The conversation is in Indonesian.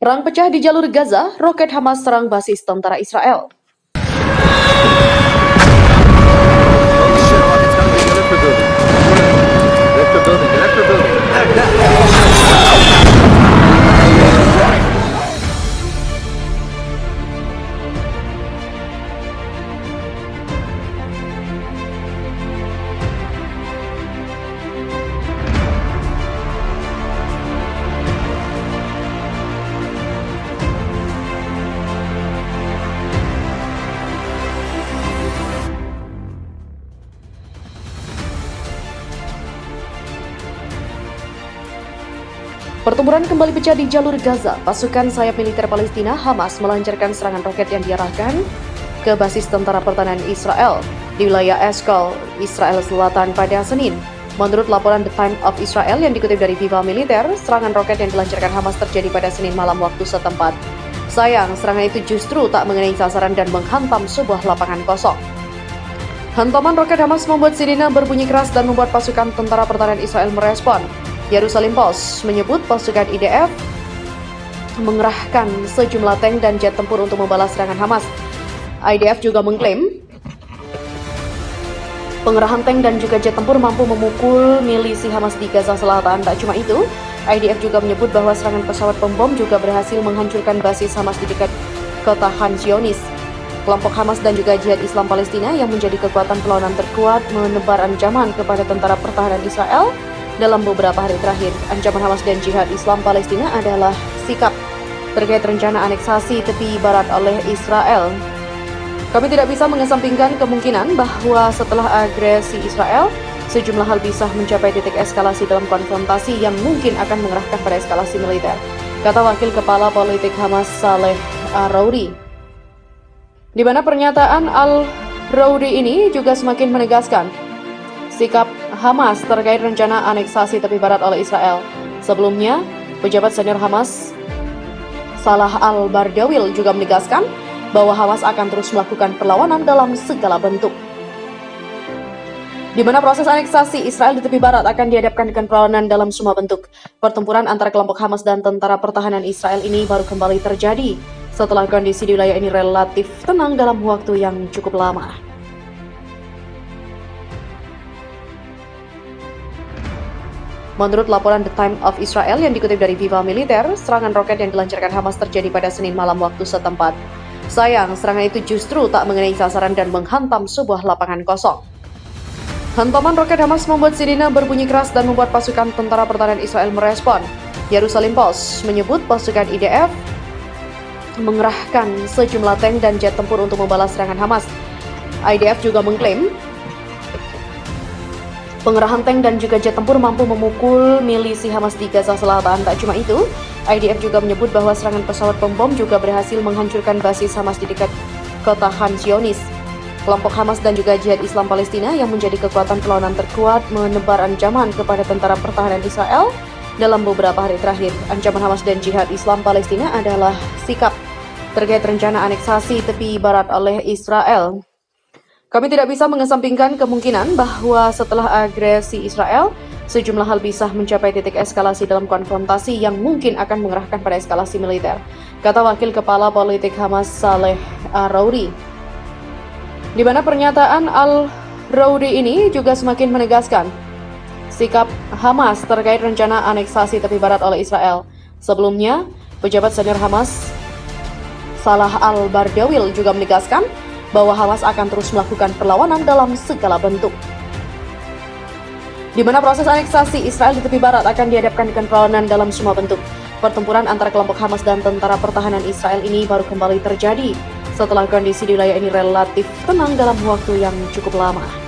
Perang pecah di jalur Gaza, roket Hamas serang basis tentara Israel. Pertempuran kembali pecah di jalur Gaza. Pasukan sayap militer Palestina Hamas melancarkan serangan roket yang diarahkan ke basis tentara pertahanan Israel di wilayah Eshkol, Israel Selatan pada Senin. Menurut laporan The Times of Israel yang dikutip dari Viva Militer, serangan roket yang dilancarkan Hamas terjadi pada Senin malam waktu setempat. Sayang, serangan itu justru tak mengenai sasaran dan menghantam sebuah lapangan kosong. Hantaman roket Hamas membuat sirine berbunyi keras dan membuat pasukan tentara pertahanan Israel merespon. Jerusalem Post menyebut pasukan IDF mengerahkan sejumlah tank dan jet tempur untuk membalas serangan Hamas. IDF juga mengklaim pengerahan tank dan juga jet tempur mampu memukul milisi Hamas di Gaza Selatan. Tak cuma itu, IDF juga menyebut bahwa serangan pesawat pembom juga berhasil menghancurkan basis Hamas di dekat kota Khan Younis. Kelompok Hamas dan juga Jihad Islam Palestina yang menjadi kekuatan perlawanan terkuat menebar ancaman kepada tentara pertahanan Israel. Dalam beberapa hari terakhir, ancaman Hamas dan Jihad Islam Palestina adalah sikap terkait rencana aneksasi tepi barat oleh Israel. Kami tidak bisa mengesampingkan kemungkinan bahwa setelah agresi Israel, sejumlah hal bisa mencapai titik eskalasi dalam konfrontasi yang mungkin akan mengarahkan pada eskalasi militer, kata Wakil Kepala Politik Hamas Saleh Al-Rouri. Di mana pernyataan Al-Rouri ini juga semakin menegaskan sikap Hamas terkait rencana aneksasi tepi barat oleh Israel. Sebelumnya, pejabat senior Hamas Salah Al-Bardawil juga menegaskan bahwa Hamas akan terus melakukan perlawanan dalam segala bentuk. Di mana proses aneksasi Israel di tepi barat akan dihadapkan dengan perlawanan dalam semua bentuk. Pertempuran antara kelompok Hamas dan tentara pertahanan Israel ini baru kembali terjadi setelah kondisi di wilayah ini relatif tenang dalam waktu yang cukup lama. Menurut laporan The Times of Israel yang dikutip dari Viva Militer, serangan roket yang dilancarkan Hamas terjadi pada Senin malam waktu setempat. Sayang, serangan itu justru tak mengenai sasaran dan menghantam sebuah lapangan kosong. Hantaman roket Hamas membuat sirine berbunyi keras dan membuat pasukan tentara pertahanan Israel merespon. Jerusalem Post menyebut pasukan IDF mengerahkan sejumlah tank dan jet tempur untuk membalas serangan Hamas. IDF juga mengklaim pengerahan tank dan juga jet tempur mampu memukul milisi Hamas di Gaza Selatan. Tak cuma itu, IDF juga menyebut bahwa serangan pesawat pembom juga berhasil menghancurkan basis Hamas di dekat kota Khan Younis. Kelompok Hamas dan juga Jihad Islam Palestina yang menjadi kekuatan perlawanan terkuat menebar ancaman kepada tentara pertahanan Israel. Dalam beberapa hari terakhir, ancaman Hamas dan Jihad Islam Palestina adalah sikap terkait rencana aneksasi tepi barat oleh Israel. Kami tidak bisa mengesampingkan kemungkinan bahwa setelah agresi Israel, sejumlah hal bisa mencapai titik eskalasi dalam konfrontasi yang mungkin akan mengarahkan pada eskalasi militer, kata Wakil Kepala Politik Hamas Saleh Al-Rouri. Di mana pernyataan Al-Rouri ini juga semakin menegaskan sikap Hamas terkait rencana aneksasi tepi barat oleh Israel. Sebelumnya, pejabat senior Hamas Salah Al-Bardawil juga menegaskan bahwa Hamas akan terus melakukan perlawanan dalam segala bentuk. Di mana proses aneksasi Israel di tepi barat akan dihadapkan dengan perlawanan dalam semua bentuk. Pertempuran antara kelompok Hamas dan tentara pertahanan Israel ini baru kembali terjadi setelah kondisi di wilayah ini relatif tenang dalam waktu yang cukup lama.